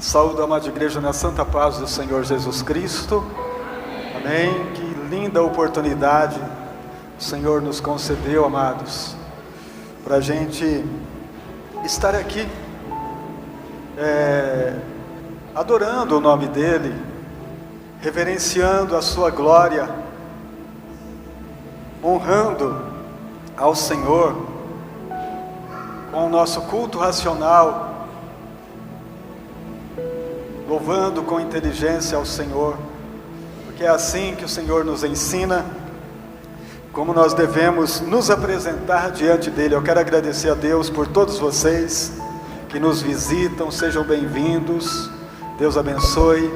Saúdo a amada igreja na santa paz do Senhor Jesus Cristo. Amém. Que linda oportunidade o Senhor nos concedeu, amados, para a gente estar aqui adorando o nome dEle, reverenciando a sua glória, honrando ao Senhor com o nosso culto racional, louvando com inteligência ao Senhor, porque é assim que o Senhor nos ensina como nós devemos nos apresentar diante dEle. Eu quero agradecer a Deus por todos vocês que nos visitam, sejam bem-vindos, Deus abençoe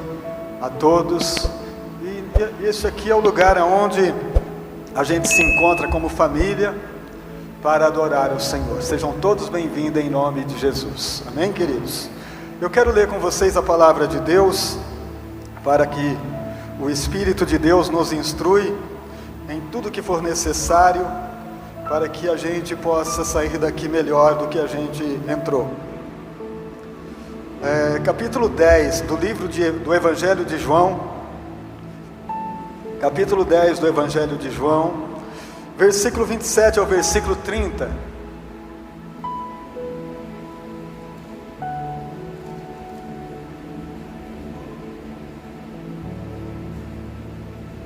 a todos, e este aqui é o lugar onde a gente se encontra como família para adorar o Senhor. Sejam todos bem-vindos em nome de Jesus, amém, queridos? Eu quero ler com vocês a palavra de Deus, para que o Espírito de Deus nos instrui em tudo que for necessário, para que a gente possa sair daqui melhor do que a gente entrou. Capítulo 10 do livro do Evangelho de João, capítulo 10 do Evangelho de João, versículo 27 ao versículo 30.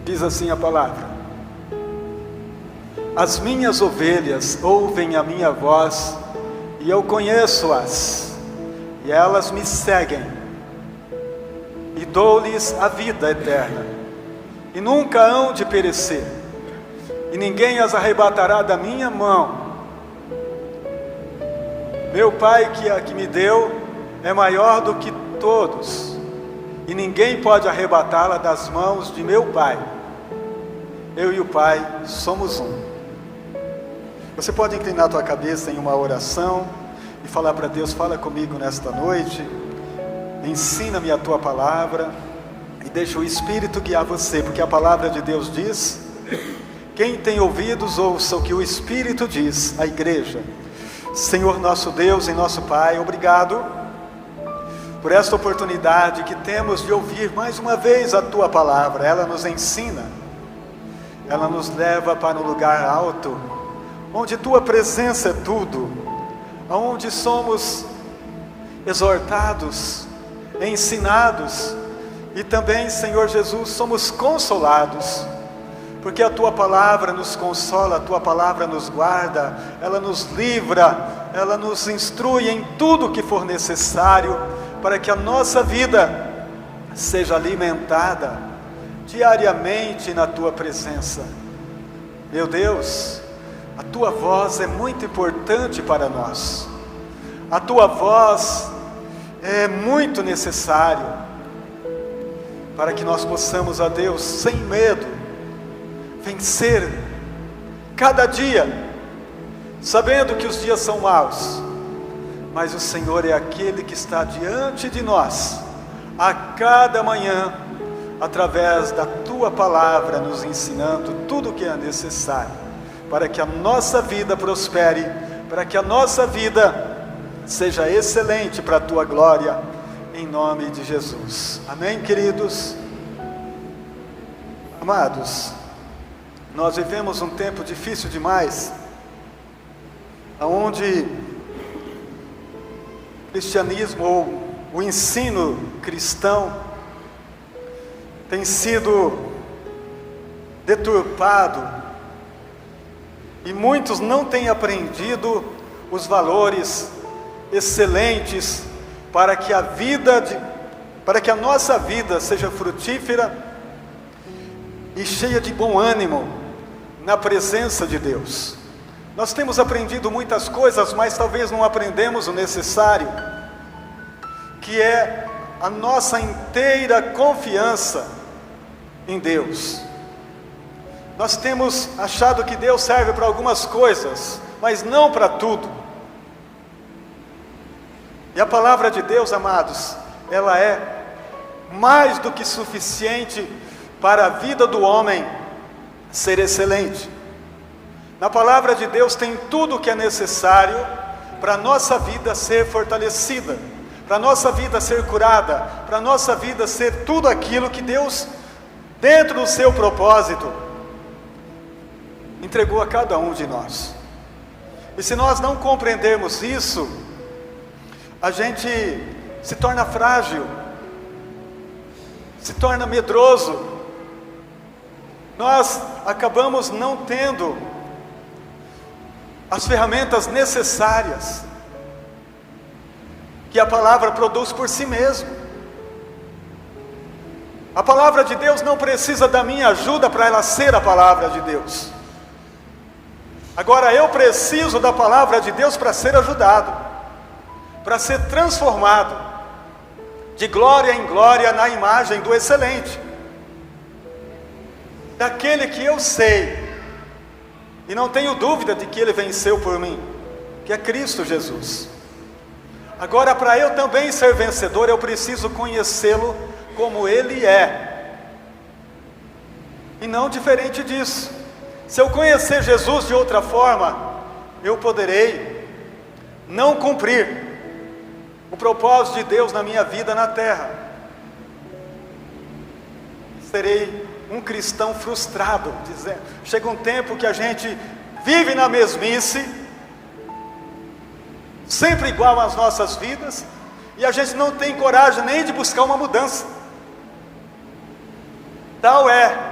Diz assim a palavra: as minhas ovelhas ouvem a minha voz, e eu conheço-as, e elas me seguem, e dou-lhes a vida eterna, e nunca hão de perecer, e ninguém as arrebatará da minha mão. Meu Pai que me deu é maior do que todos, e ninguém pode arrebatá-la das mãos de meu Pai. Eu e o Pai somos um. Você pode inclinar a tua cabeça em uma oração e falar para Deus: fala comigo nesta noite, ensina-me a tua palavra, e deixa o Espírito guiar você, porque a palavra de Deus diz: quem tem ouvidos, ouça o que o Espírito diz à igreja. Senhor nosso Deus e nosso Pai, obrigado por esta oportunidade que temos de ouvir mais uma vez a tua palavra. Ela nos ensina, ela nos leva para um lugar alto, onde tua presença é tudo, onde somos exortados, ensinados, e também, Senhor Jesus, somos consolados, porque a tua palavra nos consola, a tua palavra nos guarda, ela nos livra, ela nos instrui em tudo que for necessário, para que a nossa vida seja alimentada diariamente na tua presença. Meu Deus, a tua voz é muito importante para nós, a tua voz é muito necessário, para que nós possamos, a Deus, sem medo, vencer cada dia, sabendo que os dias são maus, mas o Senhor é aquele que está diante de nós, a cada manhã, através da tua palavra, nos ensinando tudo o que é necessário, para que a nossa vida prospere, para que a nossa vida seja excelente para a tua glória, em nome de Jesus, amém, queridos? Amados, nós vivemos um tempo difícil demais, onde o cristianismo, ou o ensino cristão, tem sido deturpado, e muitos não têm aprendido os valores excelentes para que a nossa vida seja frutífera e cheia de bom ânimo na presença de Deus. Nós temos aprendido muitas coisas, mas talvez não aprendemos o necessário, que é a nossa inteira confiança em Deus. Nós temos achado que Deus serve para algumas coisas, mas não para tudo. E a palavra de Deus, amados, ela é mais do que suficiente para a vida do homem ser excelente. Na palavra de Deus tem tudo o que é necessário para a nossa vida ser fortalecida, para a nossa vida ser curada, para a nossa vida ser tudo aquilo que Deus, dentro do seu propósito, entregou a cada um de nós. E se nós não compreendermos isso, a gente se torna frágil, se torna medroso, nós acabamos não tendo as ferramentas necessárias que a palavra produz por si mesmo. A palavra de Deus não precisa da minha ajuda para ela ser a palavra de Deus. Agora eu preciso da palavra de Deus para ser ajudado, para ser transformado de glória em glória na imagem do excelente, daquele que eu sei e não tenho dúvida de que Ele venceu por mim, que é Cristo Jesus. Agora, para eu também ser vencedor, eu preciso conhecê-lo como Ele é, e não diferente disso. Se eu conhecer Jesus de outra forma, eu poderei não cumprir o propósito de Deus na minha vida na terra. Serei um cristão frustrado, dizendo, chega um tempo que a gente vive na mesmice, sempre igual às nossas vidas, e a gente não tem coragem nem de buscar uma mudança. Tal é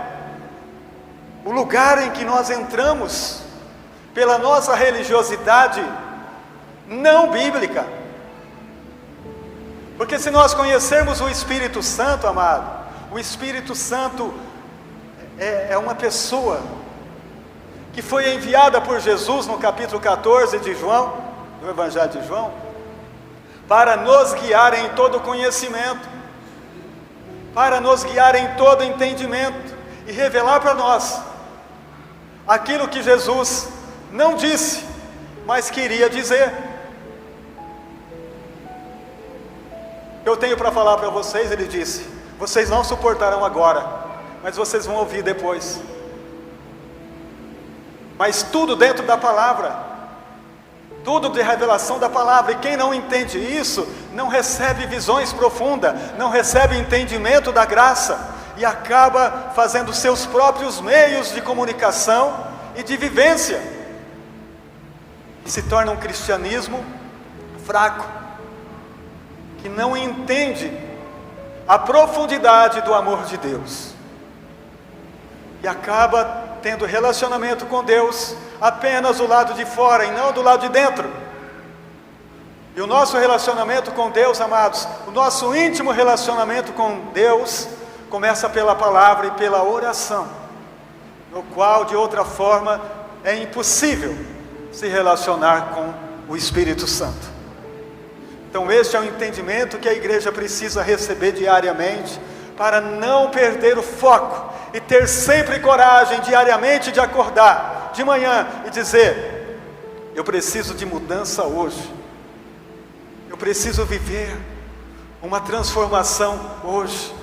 o lugar em que nós entramos pela nossa religiosidade não bíblica. Porque se nós conhecermos o Espírito Santo, amado, o Espírito Santo é uma pessoa que foi enviada por Jesus no capítulo 14 de João, do Evangelho de João, para nos guiar em todo conhecimento, para nos guiar em todo entendimento e revelar para nós aquilo que Jesus não disse, mas queria dizer. Eu tenho para falar para vocês, ele disse, vocês não suportarão agora, mas vocês vão ouvir depois. Mas tudo dentro da palavra, tudo de revelação da palavra, e quem não entende isso, não recebe visões profundas, não recebe entendimento da graça, e acaba fazendo seus próprios meios de comunicação e de vivência, e se torna um cristianismo fraco, que não entende a profundidade do amor de Deus, e acaba tendo relacionamento com Deus apenas do lado de fora e não do lado de dentro. E o nosso relacionamento com Deus, amados, o nosso íntimo relacionamento com Deus começa pela palavra e pela oração, no qual de outra forma é impossível se relacionar com o Espírito Santo. Então este é o entendimento que a igreja precisa receber diariamente, para não perder o foco e ter sempre coragem diariamente de acordar de manhã e dizer, eu preciso de mudança hoje, eu preciso viver uma transformação hoje.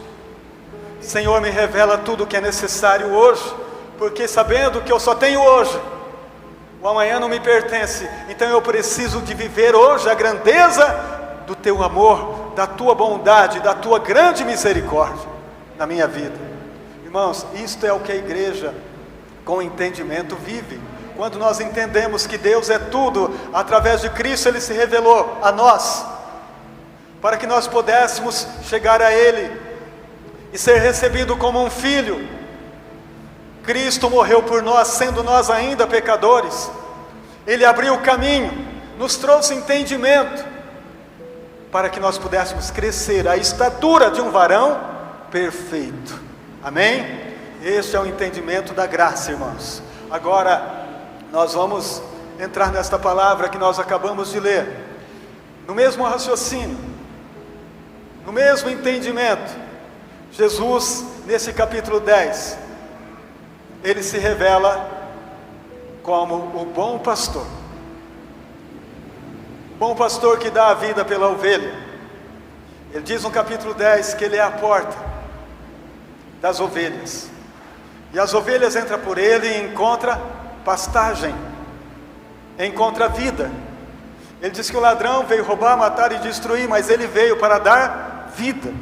Senhor, me revela tudo o que é necessário hoje, porque sabendo que eu só tenho hoje, o amanhã não me pertence, então eu preciso de viver hoje a grandeza do teu amor, da tua bondade, da tua grande misericórdia na minha vida. Irmãos, isto é o que a igreja com entendimento vive. Quando nós entendemos que Deus é tudo, através de Cristo Ele se revelou a nós, para que nós pudéssemos chegar a Ele e ser recebido como um filho. Cristo morreu por nós, sendo nós ainda pecadores. Ele abriu o caminho, nos trouxe entendimento, para que nós pudéssemos crescer à estatura de um varão perfeito. Amém? Este é o entendimento da graça, irmãos. Agora, nós vamos entrar nesta palavra que nós acabamos de ler, no mesmo raciocínio, no mesmo entendimento. Jesus, nesse capítulo 10, Ele se revela como o bom pastor. Bom pastor que dá a vida pela ovelha. Ele diz no capítulo 10 que Ele é a porta das ovelhas. E as ovelhas entram por Ele e encontram pastagem, encontram vida. Ele diz que o ladrão veio roubar, matar e destruir, mas ele veio para dar vida,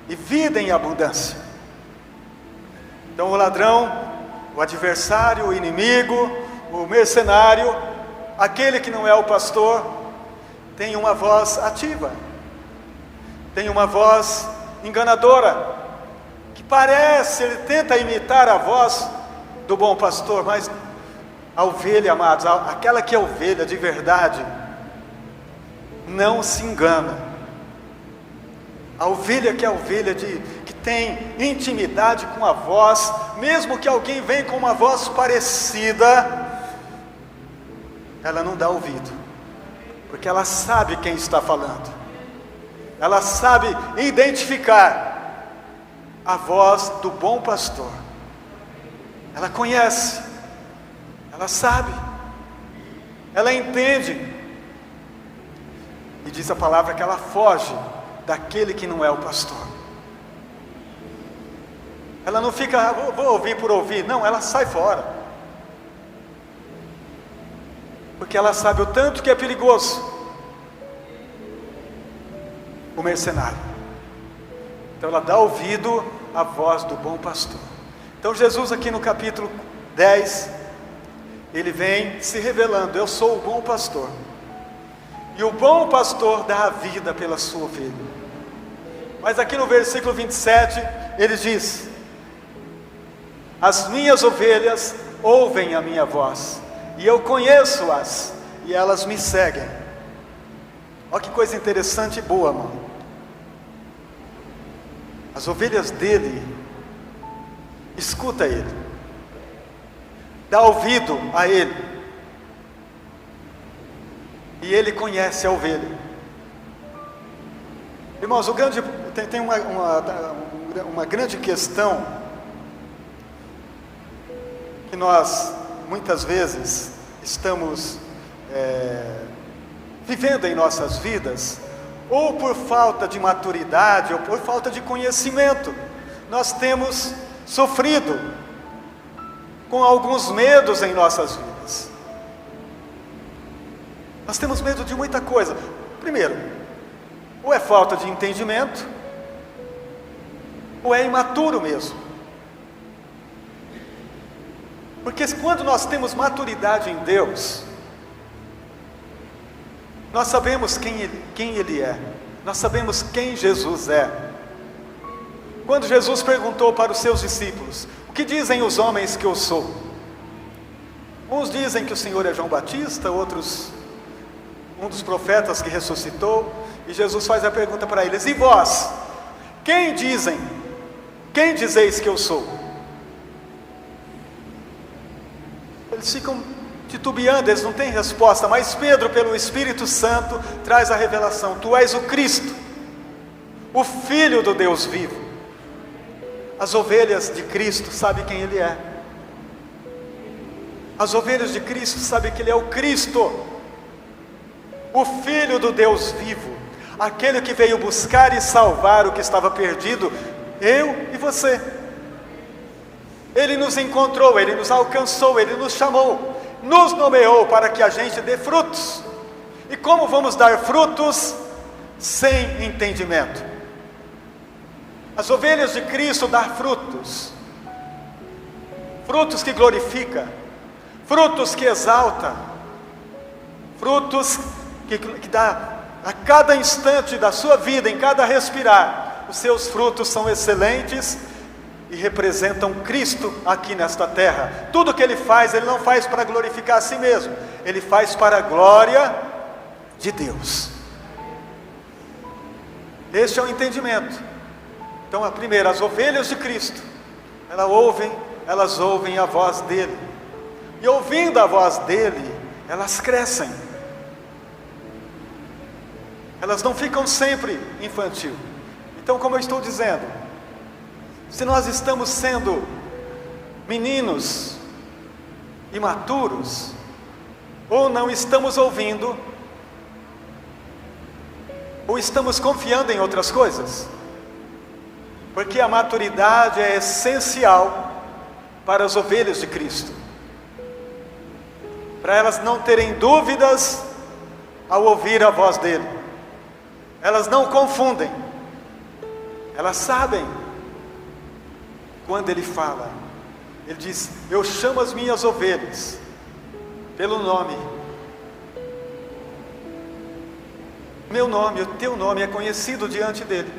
e vida em abundância. Então o ladrão, o adversário, o inimigo, o mercenário, aquele que não é o pastor, tem uma voz ativa, tem uma voz enganadora, que parece, ele tenta imitar a voz do bom pastor, mas a ovelha, amados, aquela que é ovelha de verdade, não se engana. A ovelha que é a ovelha que tem intimidade com a voz, mesmo que alguém venha com uma voz parecida, ela não dá ouvido, porque ela sabe quem está falando, ela sabe identificar a voz do bom pastor, ela conhece, ela sabe, ela entende. E diz a palavra que ela foge daquele que não é o pastor. Ela não fica, vou ouvir por ouvir. Não, ela sai fora. Porque ela sabe o tanto que é perigoso o mercenário. Então ela dá ouvido à voz do bom pastor. Então Jesus aqui no capítulo 10, ele vem se revelando: eu sou o bom pastor. E o bom pastor dá a vida pela sua ovelha. Mas aqui no versículo 27, ele diz: as minhas ovelhas ouvem a minha voz, e eu conheço-as, e elas me seguem. Olha que coisa interessante e boa, mano. As ovelhas dele, escuta ele, dá ouvido a ele, e ele conhece a ovelha. Irmãos, tem uma grande questão que nós muitas vezes estamos vivendo em nossas vidas, ou por falta de maturidade, ou por falta de conhecimento. Nós temos sofrido com alguns medos em nossas vidas. Nós temos medo de muita coisa. Primeiro, ou é falta de entendimento, ou é imaturo mesmo. Porque quando nós temos maturidade em Deus, nós sabemos quem Ele é, nós sabemos quem Jesus é. Quando Jesus perguntou para os seus discípulos: o que dizem os homens que eu sou? Uns dizem que o Senhor é João Batista, outros um dos profetas que ressuscitou. E Jesus faz a pergunta para eles: e vós? Quem dizeis que eu sou? Eles ficam titubeando, eles não têm resposta. Mas Pedro, pelo Espírito Santo, traz a revelação: tu és o Cristo, o Filho do Deus vivo. As ovelhas de Cristo sabem quem Ele é. As ovelhas de Cristo sabem que Ele é o Cristo, o Filho do Deus vivo, aquele que veio buscar e salvar o que estava perdido, eu e você. Ele nos encontrou, Ele nos alcançou, Ele nos chamou, nos nomeou para que a gente dê frutos. E como vamos dar frutos sem entendimento? As ovelhas de Cristo dão frutos, frutos que glorificam, frutos que exaltam, frutos que dá a cada instante da sua vida, em cada respirar. Os seus frutos são excelentes e representam Cristo aqui nesta terra. Tudo que Ele faz, Ele não faz para glorificar a si mesmo, Ele faz para a glória de Deus. Este é o entendimento. Então, a primeira, as ovelhas de Cristo, elas ouvem a voz dEle, e ouvindo a voz dEle, elas crescem. Elas não ficam sempre infantil. Então, como eu estou dizendo, se nós estamos sendo meninos imaturos, ou não estamos ouvindo, ou estamos confiando em outras coisas, porque a maturidade é essencial para as ovelhas de Cristo, para elas não terem dúvidas ao ouvir a voz dele. Elas não confundem, elas sabem quando ele fala. Ele diz: eu chamo as minhas ovelhas pelo nome. Meu nome, o teu nome é conhecido diante dele.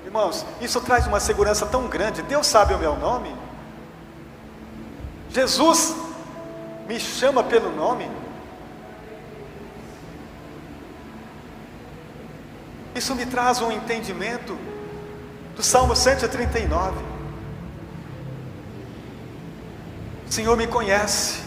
Irmãos, isso traz uma segurança tão grande. Deus sabe o meu nome. Jesus me chama pelo nome. Isso me traz um entendimento do Salmo 139. O Senhor me conhece,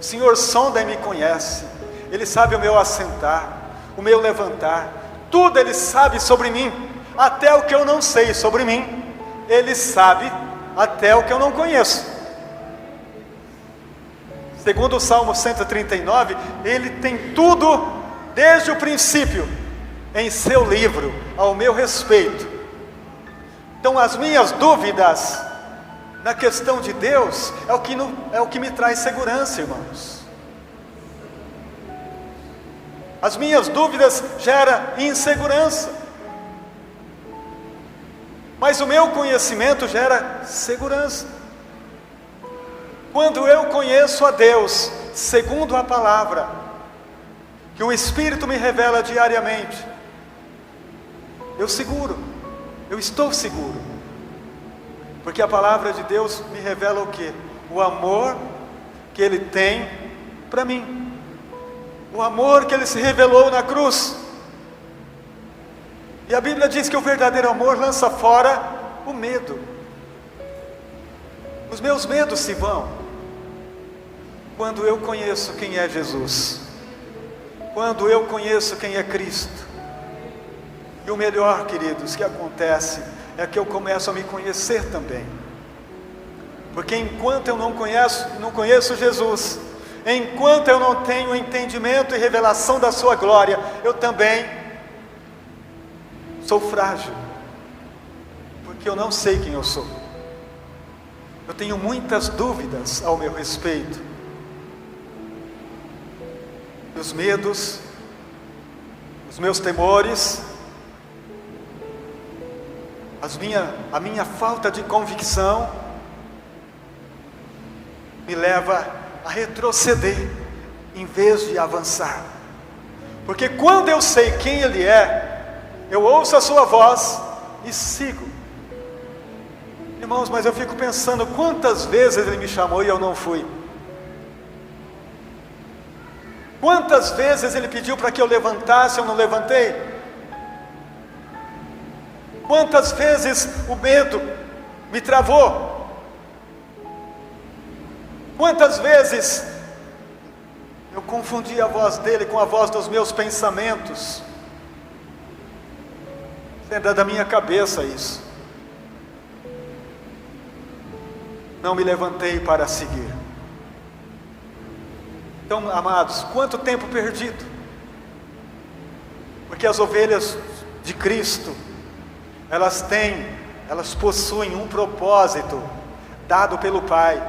o Senhor sonda e me conhece. Ele sabe o meu assentar, o meu levantar, tudo Ele sabe sobre mim, até o que eu não sei sobre mim, Ele sabe até o que eu não conheço. Segundo o Salmo 139, Ele tem tudo desde o princípio em seu livro, ao meu respeito. Então as minhas dúvidas na questão de Deus é o que me traz segurança, irmãos. As minhas dúvidas geram insegurança, mas o meu conhecimento gera segurança. Quando eu conheço a Deus segundo a palavra, que o Espírito me revela diariamente, eu estou seguro, porque a palavra de Deus me revela o quê? O amor que Ele tem para mim, o amor que Ele se revelou na cruz. E a Bíblia diz que o verdadeiro amor lança fora o medo. Os meus medos se vão quando eu conheço quem é Jesus, quando eu conheço quem é Cristo. E o melhor, queridos, que acontece é que eu começo a me conhecer também. Porque enquanto eu não conheço Jesus, enquanto eu não tenho entendimento e revelação da sua glória, eu também sou frágil, porque eu não sei quem eu sou. Eu tenho muitas dúvidas ao meu respeito. Os medos, os meus temores, a minha falta de convicção me leva a retroceder em vez de avançar. Porque quando eu sei quem Ele é, eu ouço a sua voz e sigo. Irmãos, mas eu fico pensando quantas vezes Ele me chamou e eu não fui. Quantas vezes Ele pediu para que eu levantasse e eu não levantei. Quantas vezes o medo me travou. Quantas vezes eu confundi a voz dele com a voz dos meus pensamentos. Dentro da minha cabeça isso. Não me levantei para seguir. Então, amados, quanto tempo perdido. Porque as ovelhas de Cristo, elas possuem um propósito dado pelo Pai.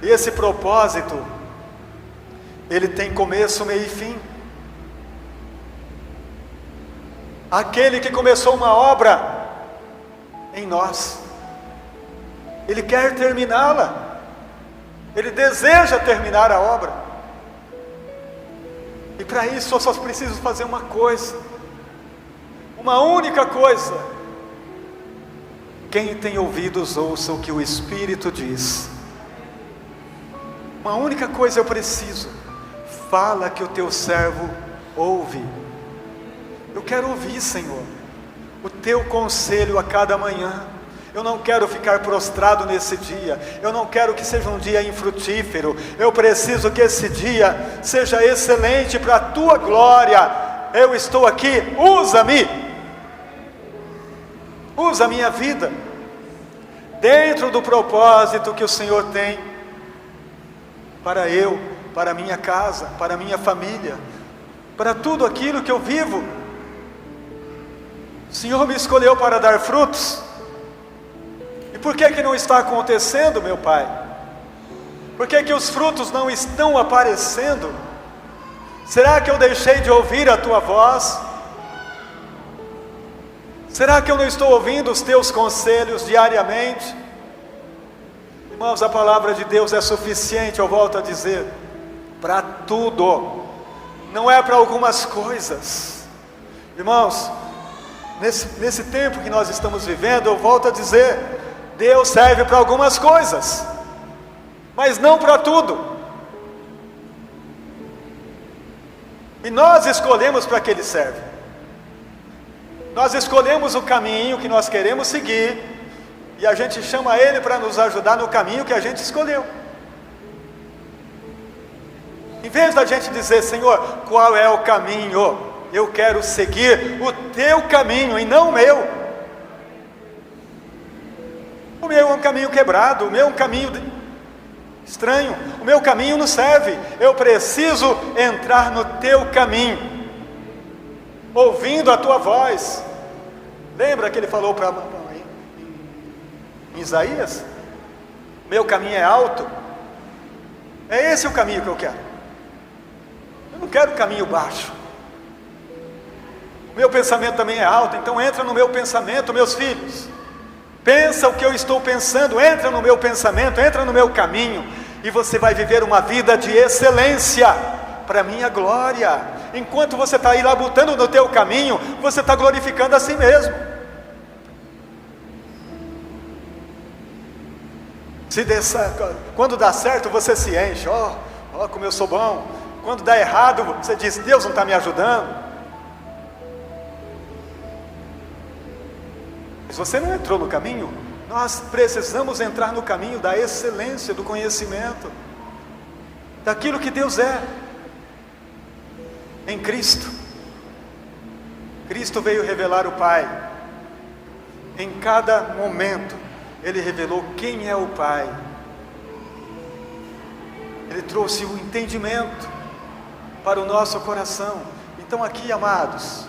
E esse propósito, ele tem começo, meio e fim. Aquele que começou uma obra em nós, Ele quer terminá-la. Ele deseja terminar a obra. E para isso eu só preciso fazer uma coisa. Uma única coisa. Quem tem ouvidos, ouça o que o Espírito diz. Uma única coisa eu preciso. Fala que o teu servo ouve. Eu quero ouvir, Senhor, o teu conselho a cada manhã. Eu não quero ficar prostrado nesse dia. Eu não quero que seja um dia infrutífero. Eu preciso que esse dia seja excelente para a tua glória. Eu estou aqui, usa-me. Usa a minha vida dentro do propósito que o Senhor tem para eu, para a minha casa, para a minha família, para tudo aquilo que eu vivo. O Senhor me escolheu para dar frutos. E por que não está acontecendo, meu Pai? Por que os frutos não estão aparecendo? Será que eu deixei de ouvir a tua voz? Será que eu não estou ouvindo os teus conselhos diariamente? Irmãos, a palavra de Deus é suficiente, eu volto a dizer, para tudo, não é para algumas coisas. Irmãos, nesse tempo que nós estamos vivendo, eu volto a dizer, Deus serve para algumas coisas, mas não para tudo. E nós escolhemos para que Ele serve. Nós escolhemos o caminho que nós queremos seguir, e a gente chama Ele para nos ajudar no caminho que a gente escolheu. Em vez da gente dizer, Senhor, qual é o caminho? Eu quero seguir o teu caminho e não o meu. O meu é um caminho quebrado, o meu é um caminho estranho, o meu caminho não serve. Eu preciso entrar no teu caminho, ouvindo a tua voz. Lembra que ele falou em Isaías? Meu caminho é alto. É esse o caminho que eu quero. Eu não quero caminho baixo. O meu pensamento também é alto, então entra no meu pensamento, meus filhos. Pensa o que eu estou pensando, entra no meu pensamento, entra no meu caminho, e você vai viver uma vida de excelência, para a minha glória. Enquanto você está aí labutando no teu caminho, você está glorificando a si mesmo. Quando dá certo, você se enche, ó, como eu sou bom. Quando dá errado, você diz, Deus não está me ajudando. Mas você não entrou no caminho. Nós precisamos entrar no caminho da excelência, do conhecimento, daquilo que Deus é, em Cristo. Cristo veio revelar o Pai. Em cada momento, Ele revelou quem é o Pai. Ele trouxe o entendimento para o nosso coração. Então aqui, amados,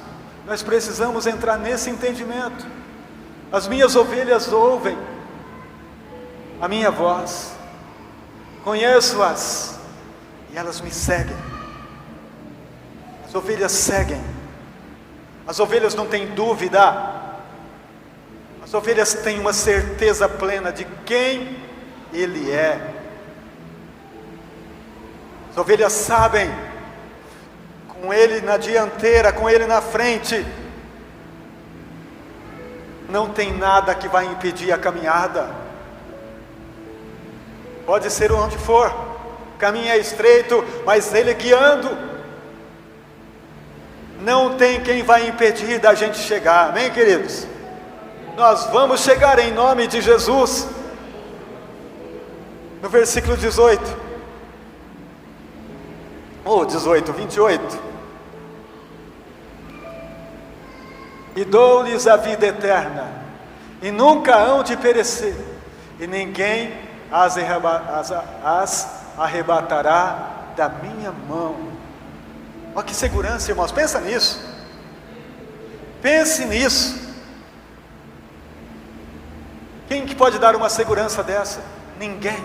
nós precisamos entrar nesse entendimento. As minhas ovelhas ouvem a minha voz, conheço-as e elas me seguem. As ovelhas seguem. As ovelhas não têm dúvida. As ovelhas têm uma certeza plena de quem Ele é. As ovelhas sabem, com Ele na dianteira, com Ele na frente, não tem nada que vai impedir a caminhada. Pode ser onde for, o caminho é estreito, mas Ele guiando, não tem quem vai impedir da gente chegar, amém, queridos? Nós vamos chegar em nome de Jesus. No versículo 28. E dou-lhes a vida eterna, e nunca hão de perecer, e ninguém as arrebatará da minha mão. Olha que segurança, irmãos, pensa nisso. Pense nisso. Quem que pode dar uma segurança dessa? Ninguém.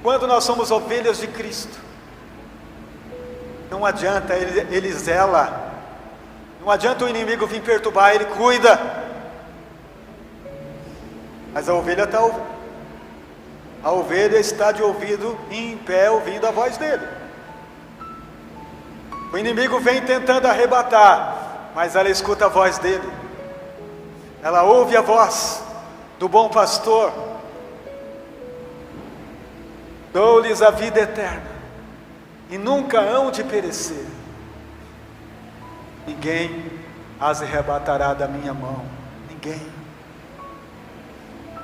Quando nós somos ovelhas de Cristo, não adianta, Ele zela. Não adianta o inimigo vir perturbar, Ele cuida. Mas a ovelha está de ouvido em pé, ouvindo a voz dEle. O inimigo vem tentando arrebatar, mas ela escuta a voz dEle. Ela ouve a voz do bom pastor. Dou-lhes a vida eterna, e nunca hão de perecer. Ninguém as arrebatará da minha mão. Ninguém.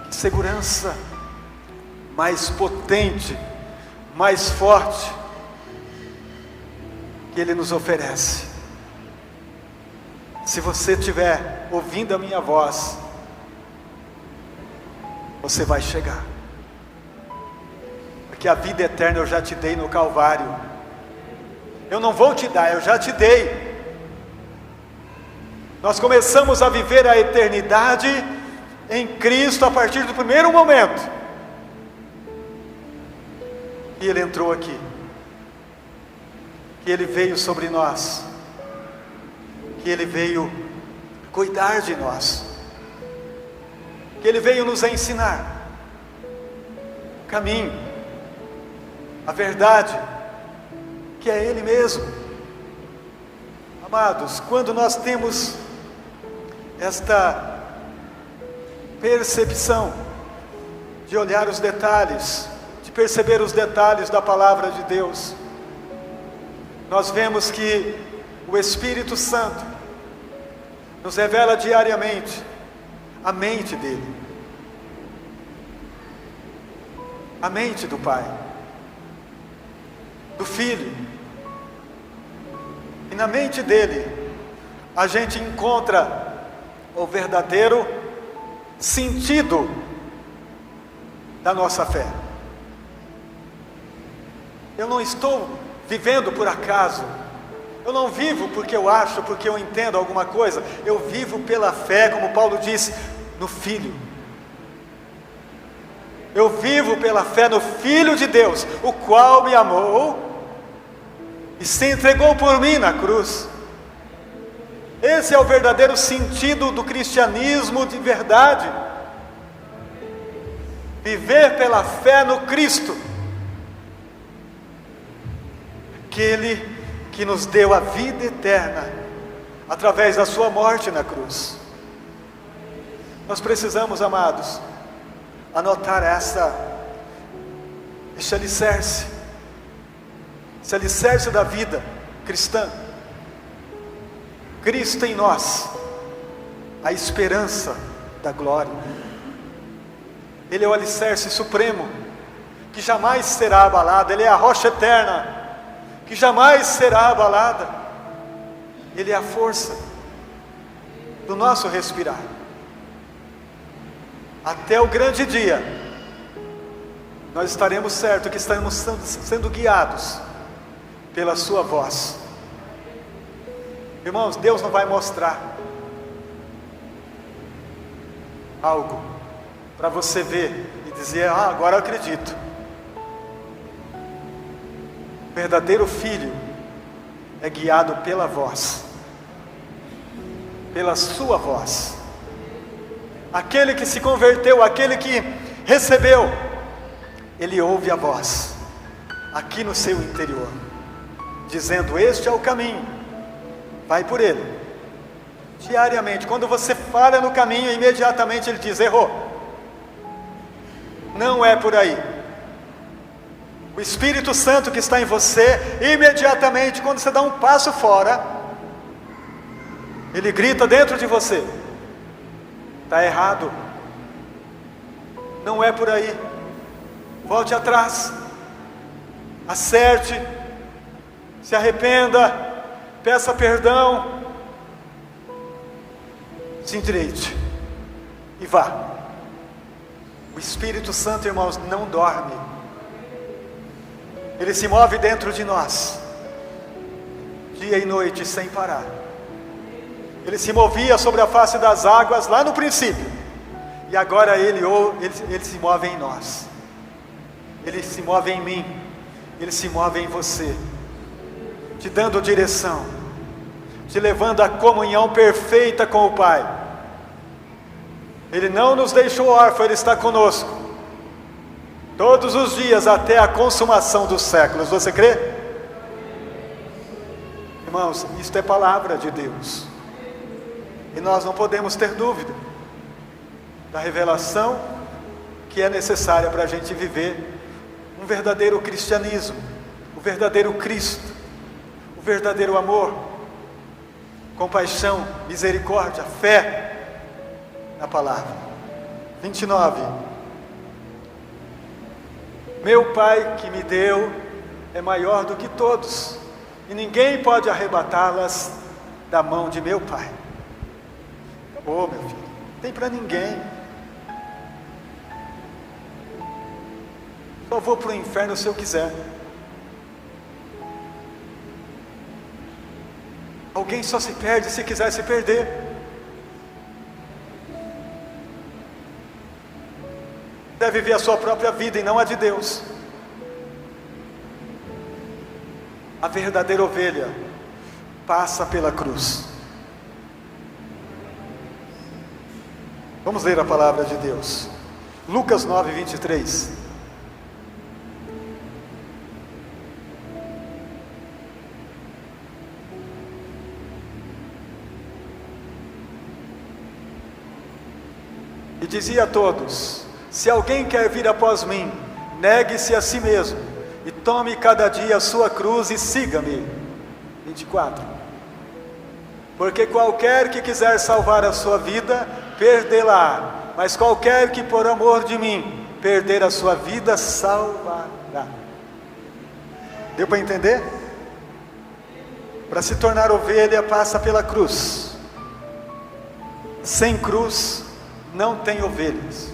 Que segurança mais potente, mais forte, que Ele nos oferece. Se você estiver ouvindo a minha voz, você vai chegar. Porque a vida eterna eu já te dei no Calvário. Eu não vou te dar, eu já te dei. Nós começamos a viver a eternidade em Cristo a partir do primeiro momento. E Ele entrou aqui. que Ele veio sobre nós, que Ele veio cuidar de nós, que Ele veio nos ensinar o caminho, a verdade, que é Ele mesmo. Amados, quando nós temos esta percepção de olhar os detalhes, de perceber os detalhes da palavra de Deus, nós vemos que o Espírito Santo nos revela diariamente a mente dele, a mente do Pai, do Filho. E na mente dele a gente encontra o verdadeiro sentido da nossa fé. Eu não estou vivendo por acaso, eu não vivo porque eu acho, porque eu entendo alguma coisa, eu vivo pela fé, como Paulo diz, no Filho. Eu vivo pela fé no Filho de Deus, o qual me amou e se entregou por mim na cruz. Esse é o verdadeiro sentido do cristianismo de verdade. Viver pela fé no Cristo, aquele que nos deu a vida eterna através da sua morte na cruz. Nós precisamos, amados, anotar esse alicerce da vida cristã. Cristo em nós, a esperança da glória. Ele é o alicerce supremo, que jamais será abalado. Ele é a rocha eterna, que jamais será abalada. Ele é a força do nosso respirar. Até o grande dia, nós estaremos certos que estaremos sendo guiados pela sua voz. Irmãos, Deus não vai mostrar algo para você ver e dizer, agora eu acredito. O verdadeiro filho é guiado pela voz, pela sua voz. Aquele que se converteu, aquele que recebeu, ele ouve a voz aqui no seu interior, dizendo, este é o caminho, vai por ele. Diariamente, quando você falha no caminho, imediatamente ele diz, errou, não é por aí. O Espírito Santo que está em você, imediatamente, quando você dá um passo fora, ele grita dentro de você, está errado, não é por aí, volte atrás, acerte, se arrependa, peça perdão, se endireite e vá. O Espírito Santo, irmãos, não dorme, ele se move dentro de nós, dia e noite sem parar. Ele se movia sobre a face das águas lá no princípio, e agora ele se move em nós, ele se move em mim, ele se move em você, te dando direção, te levando à comunhão perfeita com o Pai. Ele não nos deixou órfãos, Ele está conosco, todos os dias até a consumação dos séculos. Você crê? Irmãos, isto é palavra de Deus, e nós não podemos ter dúvida da revelação que é necessária para a gente viver um verdadeiro cristianismo, o verdadeiro Cristo, o verdadeiro amor, compaixão, misericórdia, fé na palavra. 29. Meu Pai que me deu é maior do que todos, e ninguém pode arrebatá-las da mão de meu Pai. Acabou, meu filho, não tem para ninguém. Só vou para o inferno se eu quiser. Alguém só se perde se quiser se perder. Deve viver a sua própria vida e não a de Deus. A verdadeira ovelha passa pela cruz. Vamos ler a palavra de Deus. Lucas 9, 23. E dizia a todos: se alguém quer vir após mim, negue-se a si mesmo, e tome cada dia a sua cruz e siga-me. 24. Porque qualquer que quiser salvar a sua vida, perdê-la, mas qualquer que por amor de mim perder a sua vida, salvará. Deu para entender? Para se tornar ovelha, passa pela cruz. Sem cruz, não tem ovelhas.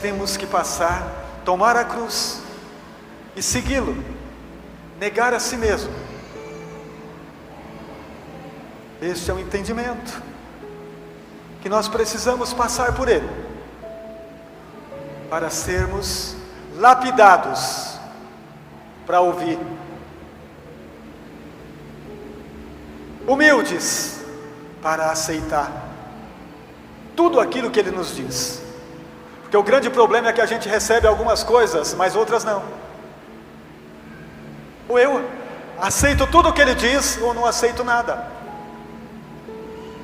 Temos que passar, tomar a cruz e segui-lo, negar a si mesmo. Este é o entendimento que nós precisamos passar por ele, para sermos lapidados para ouvir, humildes para aceitar tudo aquilo que ele nos diz. Porque o grande problema é que a gente recebe algumas coisas, mas outras não. Ou eu aceito tudo o que ele diz, ou não aceito nada.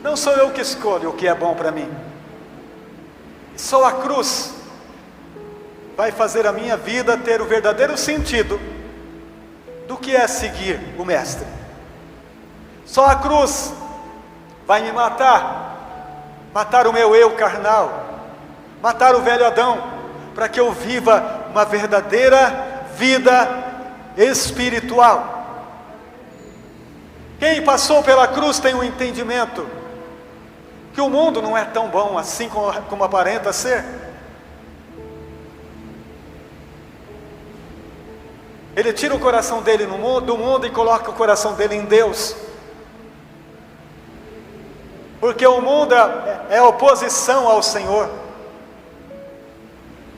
Não sou eu que escolho o que é bom para mim. Só a cruz vai fazer a minha vida ter o verdadeiro sentido do que é seguir o Mestre. Só a cruz vai me matar o meu eu carnal, matar o velho Adão, para que eu viva uma verdadeira vida espiritual. Quem passou pela cruz tem um entendimento que o mundo não é tão bom assim como aparenta ser. Ele tira o coração dele do mundo e coloca o coração dele em Deus. Porque o mundo é oposição ao Senhor.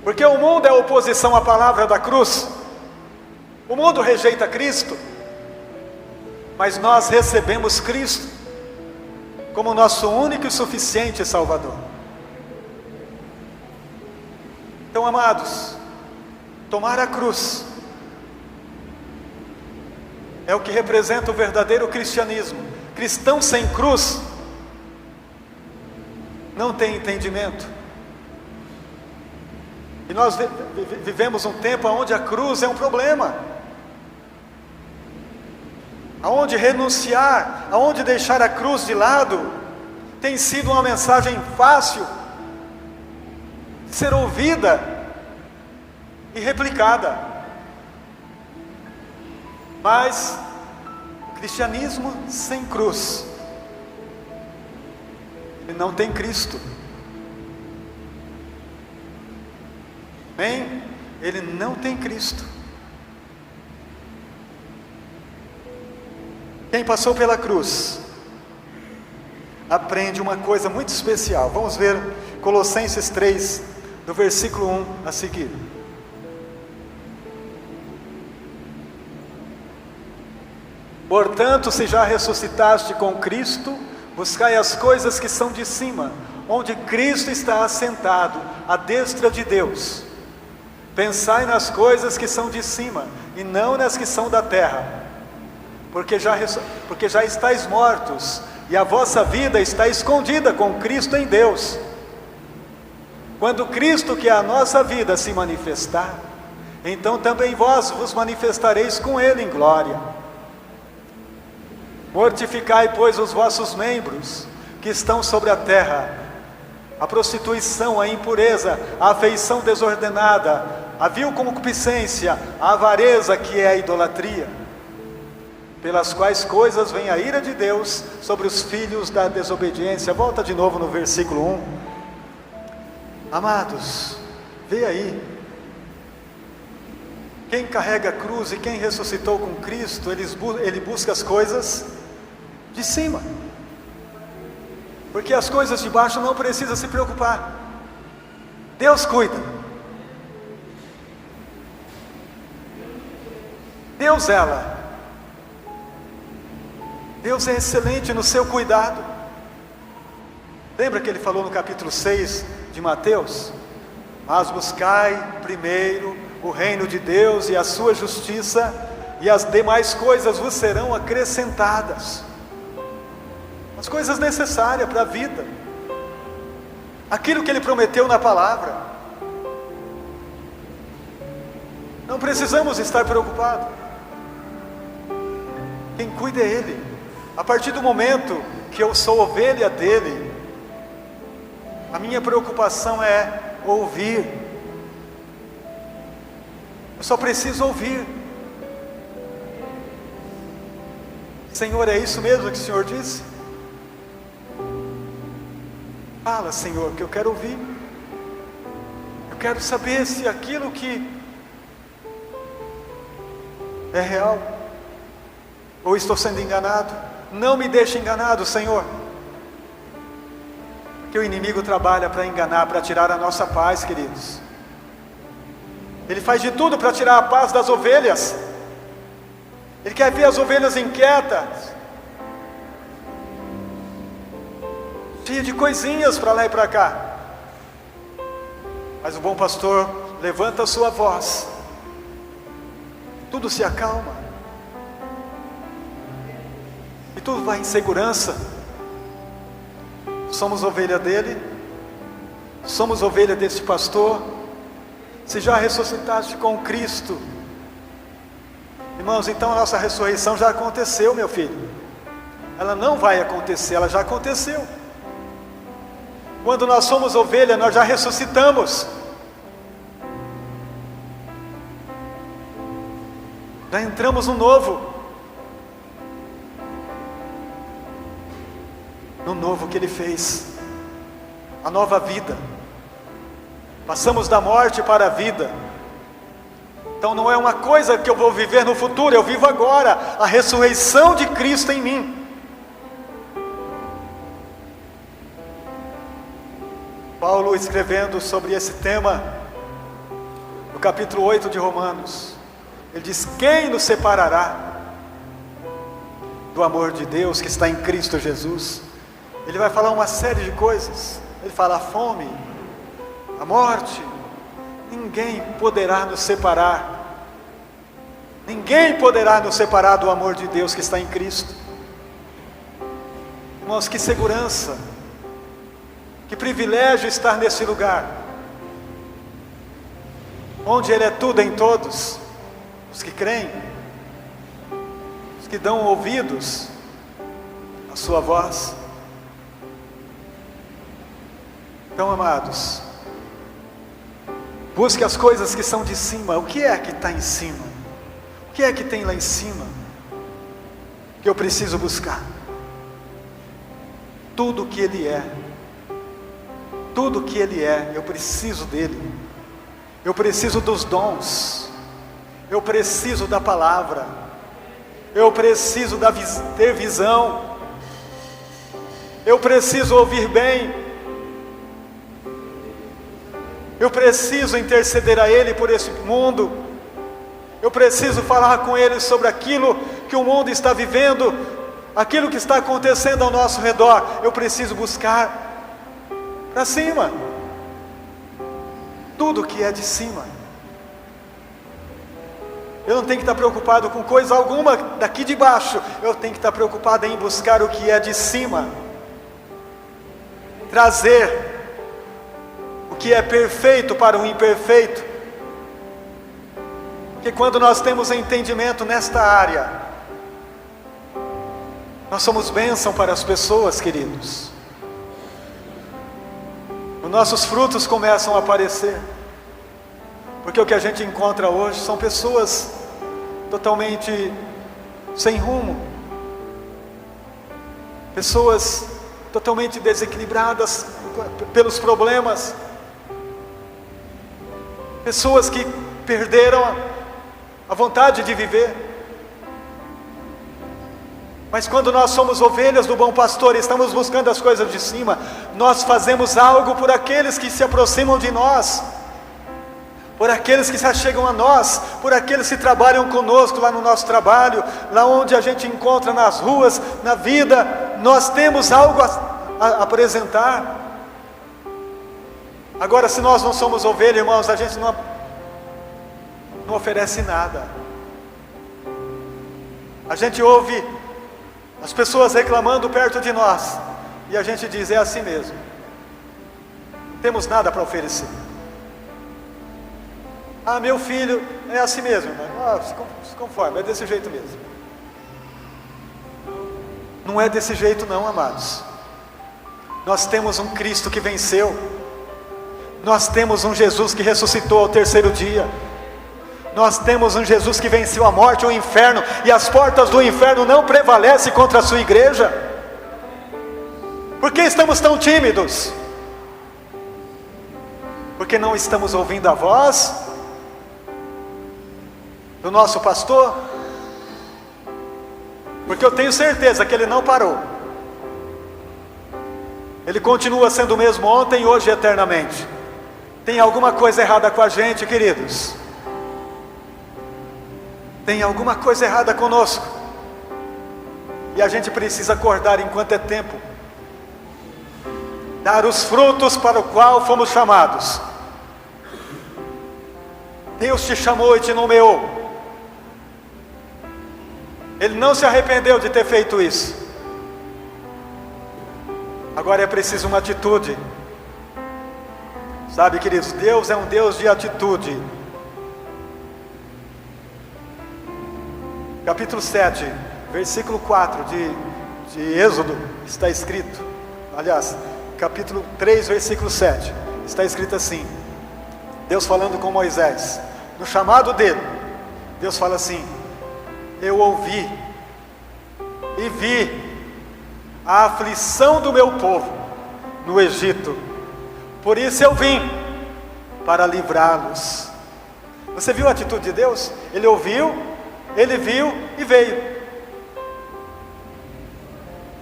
Porque o mundo é oposição à palavra da cruz. O mundo rejeita Cristo, mas nós recebemos Cristo como nosso único e suficiente Salvador. Então, amados, tomar a cruz é o que representa o verdadeiro cristianismo. Cristão sem cruz não tem entendimento. E nós vivemos um tempo onde a cruz é um problema, aonde renunciar, aonde deixar a cruz de lado, tem sido uma mensagem fácil de ser ouvida e replicada. Mas o cristianismo sem cruz, ele não tem Cristo. Amém? Ele não tem Cristo. Quem passou pela cruz aprende uma coisa muito especial. Vamos ver Colossenses 3, do versículo 1 a seguir. Portanto, se já ressuscitaste com Cristo, buscai as coisas que são de cima, onde Cristo está assentado, à destra de Deus. Pensai nas coisas que são de cima, e não nas que são da terra, porque já estáis mortos, e a vossa vida está escondida com Cristo em Deus. Quando Cristo, que é a nossa vida, se manifestar, então também vós vos manifestareis com Ele em glória. Mortificai, pois, os vossos membros que estão sobre a terra: a prostituição, a impureza, a afeição desordenada, a vil concupiscência, a avareza, que é a idolatria, pelas quais coisas vem a ira de Deus sobre os filhos da desobediência. Volta de novo no versículo 1. Amados, vê aí, quem carrega a cruz e quem ressuscitou com Cristo, ele busca as coisas de cima, porque as coisas de baixo não precisa se preocupar. Deus cuida, Deus zela. Deus é excelente no seu cuidado. Lembra que ele falou no capítulo 6 de Mateus? Mas buscai primeiro o reino de Deus e a sua justiça, e as demais coisas vos serão acrescentadas. As coisas necessárias para a vida, aquilo que ele prometeu na palavra. Não precisamos estar preocupados. Quem cuida é Ele. A partir do momento que eu sou ovelha dele, a minha preocupação é ouvir. Eu só preciso ouvir. Senhor, é isso mesmo que o Senhor disse? Fala, Senhor, que eu quero ouvir. Eu quero saber se aquilo que é real, ou estou sendo enganado. Não me deixe enganado, Senhor. Porque o inimigo trabalha para enganar, para tirar a nossa paz, queridos. Ele faz de tudo para tirar a paz das ovelhas. Ele quer ver as ovelhas inquietas, cheia de coisinhas para lá e para cá. Mas o bom pastor levanta a sua voz, tudo se acalma, e tudo vai em segurança. Somos ovelha dele, somos ovelha desse pastor. Se já ressuscitaste com Cristo, irmãos, então a nossa ressurreição já aconteceu, meu filho. Ela não vai acontecer, ela já aconteceu. Quando nós somos ovelha, nós já ressuscitamos. Já entramos no novo. No novo que Ele fez. A nova vida. Passamos da morte para a vida. Então não é uma coisa que eu vou viver no futuro, eu vivo agora. A ressurreição de Cristo em mim. Paulo, escrevendo sobre esse tema, no capítulo 8 de Romanos, ele diz: quem nos separará do amor de Deus que está em Cristo Jesus? Ele vai falar uma série de coisas. Ele fala a fome, a morte. Ninguém poderá nos separar. Ninguém poderá nos separar do amor de Deus que está em Cristo. Irmãos, que segurança, que privilégio estar nesse lugar, onde Ele é tudo em todos. Os que creem, os que dão ouvidos à sua voz. Então, amados, busque as coisas que são de cima. O que é que está em cima? O que é que tem lá em cima que eu preciso buscar? Tudo o que Ele é. Tudo o que Ele é, eu preciso dEle. Eu preciso dos dons. Eu preciso da palavra. Eu preciso ter visão. Eu preciso ouvir bem. Eu preciso interceder a Ele por esse mundo. Eu preciso falar com Ele sobre aquilo que o mundo está vivendo, aquilo que está acontecendo ao nosso redor. Eu preciso buscar para cima, tudo que é de cima. Eu não tenho que estar preocupado com coisa alguma daqui de baixo. Eu tenho que estar preocupado em buscar o que é de cima, trazer o que é perfeito para o imperfeito. Porque quando nós temos entendimento nesta área, nós somos bênção para as pessoas, queridos. Os nossos frutos começam a aparecer. Porque o que a gente encontra hoje são pessoas totalmente sem rumo, pessoas totalmente desequilibradas pelos problemas, pessoas que perderam a vontade de viver. Mas quando nós somos ovelhas do bom pastor e estamos buscando as coisas de cima, nós fazemos algo por aqueles que se aproximam de nós. por aqueles que se achegam a nós, por aqueles que trabalham conosco lá no nosso trabalho, lá onde a gente encontra nas ruas, na vida. Nós temos algo a apresentar. Agora, se nós não somos ovelha, irmãos, a gente não oferece nada. A gente ouve as pessoas reclamando perto de nós, e a gente diz: é assim mesmo, não temos nada para oferecer. Ah, meu filho é assim mesmo, irmão. Se conforme, é desse jeito mesmo. Não é desse jeito não, amados. Nós temos um Cristo que venceu. Nós temos um Jesus que ressuscitou ao terceiro dia. Nós temos um Jesus que venceu a morte, o inferno, e as portas do inferno não prevalecem contra a sua igreja. Por que estamos tão tímidos? Porque não estamos ouvindo a voz do nosso pastor? Porque eu tenho certeza que ele não parou. Ele continua sendo o mesmo ontem, hoje e eternamente. Tem alguma coisa errada com a gente, queridos? Tem alguma coisa errada conosco. E a gente precisa acordar enquanto é tempo. Dar os frutos para o qual fomos chamados. Deus te chamou e te nomeou. Ele não se arrependeu de ter feito isso. Agora é preciso uma atitude. Sabe, queridos, Deus é um Deus de atitude. Capítulo 7, versículo 4 de Êxodo, está escrito, aliás, capítulo 3, versículo 7, está escrito assim, Deus falando com Moisés, no chamado dele, Deus fala assim: eu ouvi e vi a aflição do meu povo no Egito, por isso eu vim para livrá-los. Você viu a atitude de Deus? Ele ouviu, ele viu e veio.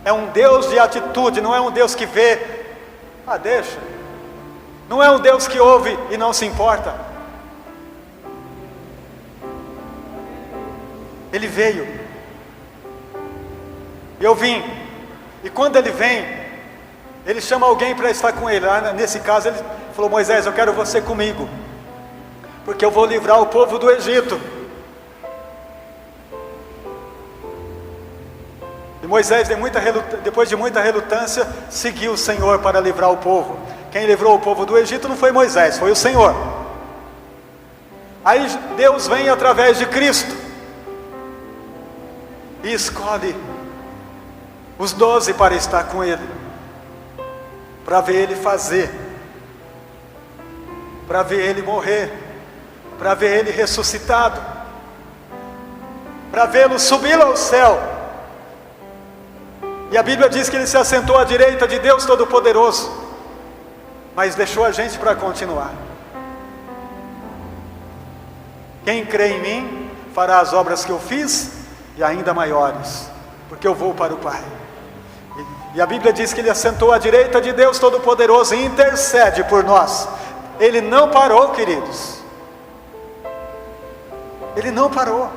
É um Deus de atitude, não é um Deus que vê, deixa. Não é um Deus que ouve e não se importa. Ele veio. Eu vim. E quando ele vem, ele chama alguém para estar com ele. Nesse caso ele falou: Moisés, eu quero você comigo, porque eu vou livrar o povo do Egito. E Moisés, depois de muita relutância, seguiu o Senhor para livrar o povo. Quem livrou o povo do Egito não foi Moisés, foi o Senhor. Aí Deus vem através de Cristo e escolhe os 12 para estar com Ele, para ver Ele fazer, para ver Ele morrer, para ver Ele ressuscitado, para vê-lo subir ao céu. E a Bíblia diz que Ele se assentou à direita de Deus Todo-Poderoso, mas deixou a gente para continuar. Quem crê em mim fará as obras que eu fiz e ainda maiores, porque eu vou para o Pai. E a Bíblia diz que Ele assentou à direita de Deus Todo-Poderoso e intercede por nós. Ele não parou, queridos. Ele não parou.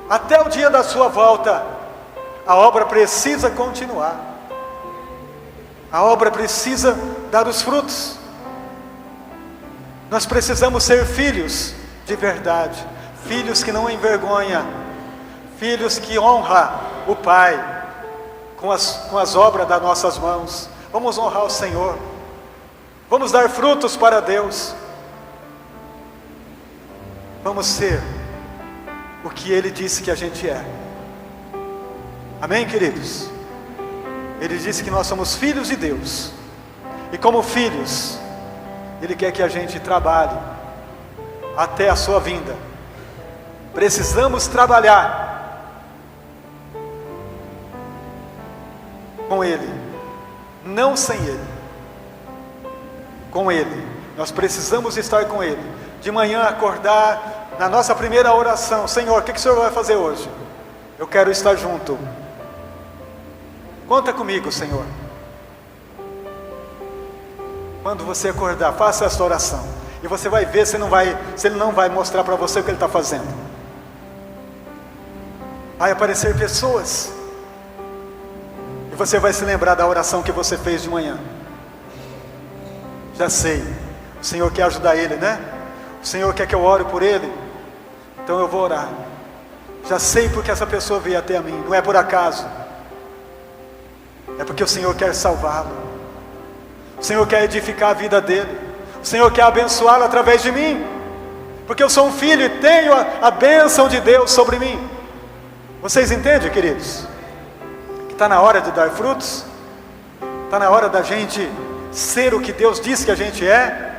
Até o dia da sua volta, a obra precisa continuar. A obra precisa dar os frutos. Nós precisamos ser filhos de verdade, filhos que não envergonham, filhos que honram o Pai com as obras das nossas mãos. Vamos honrar o Senhor, vamos dar frutos para Deus, vamos ser o que Ele disse que a gente é. Amém, queridos? Ele disse que nós somos filhos de Deus, e como filhos, Ele quer que a gente trabalhe até a sua vinda. Precisamos trabalhar com Ele, não sem Ele. Com Ele, nós precisamos estar com Ele. De manhã acordar, na nossa primeira oração: Senhor, o que o Senhor vai fazer hoje? Eu quero estar junto. Conta comigo, Senhor. Quando você acordar, faça esta oração. e você vai ver se ele não vai mostrar para você o que ele está fazendo. Vai aparecer pessoas, e você vai se lembrar da oração que você fez de manhã. Já sei, o Senhor quer ajudar ele, né? O Senhor quer que eu ore por ele, então eu vou orar. Já sei porque essa pessoa veio até a mim, não é por acaso. É porque o Senhor quer salvá-lo. O Senhor quer edificar a vida dele. O Senhor quer abençoá-lo através de mim. Porque eu sou um filho e tenho a bênção de Deus sobre mim. Vocês entendem, queridos? Que está na hora de dar frutos. Está na hora da gente ser o que Deus diz que a gente é.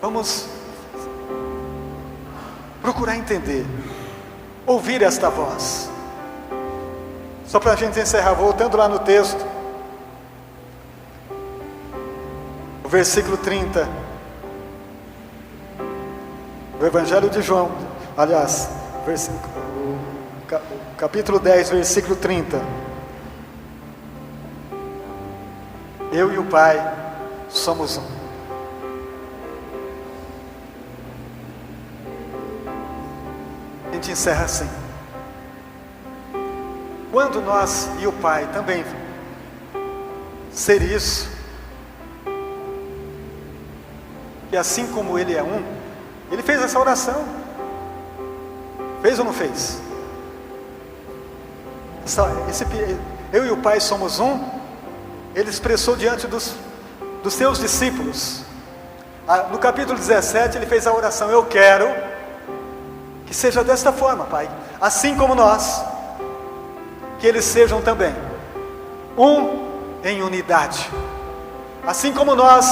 Vamos procurar entender, ouvir esta voz. Só para a gente encerrar, voltando lá no texto, o versículo 30, do Evangelho de João, aliás, capítulo 10, versículo 30. Eu e o Pai somos um. A gente encerra assim. Quando nós e o Pai também ser isso, e assim como Ele é um, Ele fez essa oração. Fez ou não fez? Eu e o Pai somos um. Ele expressou diante dos seus discípulos. No capítulo 17 ele fez a oração: eu quero que seja desta forma, Pai, assim como nós, que eles sejam também um em unidade, assim como nós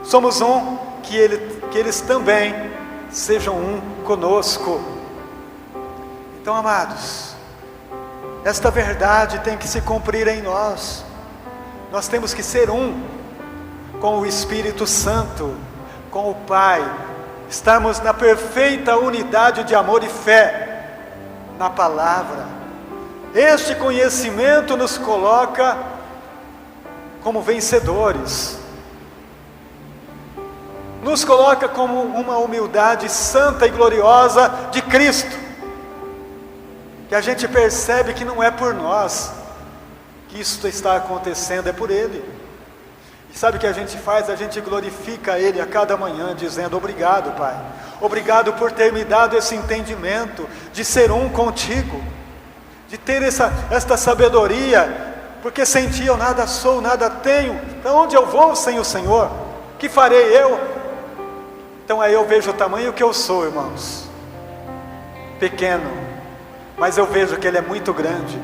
somos um, que eles também sejam um conosco. Então, amados, esta verdade tem que se cumprir em nós. Nós temos que ser um com o Espírito Santo, com o Pai, estarmos na perfeita unidade de amor e fé na palavra. Este conhecimento nos coloca como vencedores, nos coloca como uma humildade santa e gloriosa de Cristo, que a gente percebe que não é por nós que isso está acontecendo, é por Ele. E sabe o que a gente faz? A gente glorifica Ele a cada manhã, dizendo: obrigado, Pai, obrigado por ter me dado esse entendimento de ser um contigo, de ter esta sabedoria, porque sem Ti eu nada sou, nada tenho. Para onde eu vou sem o Senhor? Que farei eu? Então aí eu vejo o tamanho que eu sou, irmãos, pequeno, mas eu vejo que Ele é muito grande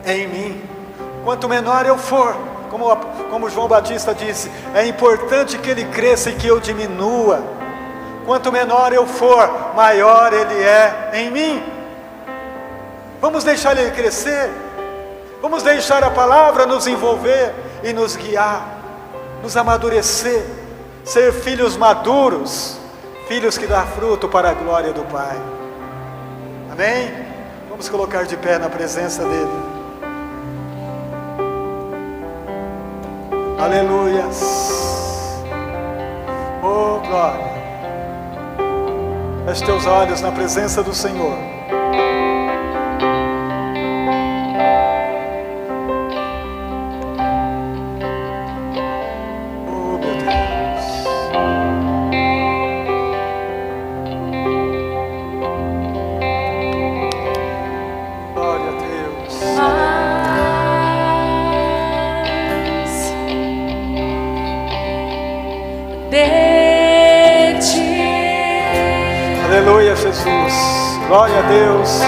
em mim. Quanto menor eu for, como João Batista disse, é importante que Ele cresça e que eu diminua. Quanto menor eu for, maior Ele é em mim. Vamos deixar Ele crescer, vamos deixar a palavra nos envolver e nos guiar, nos amadurecer, ser filhos maduros, filhos que dão fruto para a glória do Pai. Amém? Vamos colocar de pé na presença dEle. Aleluias. Oh, glória. Feche teus olhos na presença do Senhor. Oh, meu Deus. Glória a Deus. Aleluia, Jesus. Glória a Deus.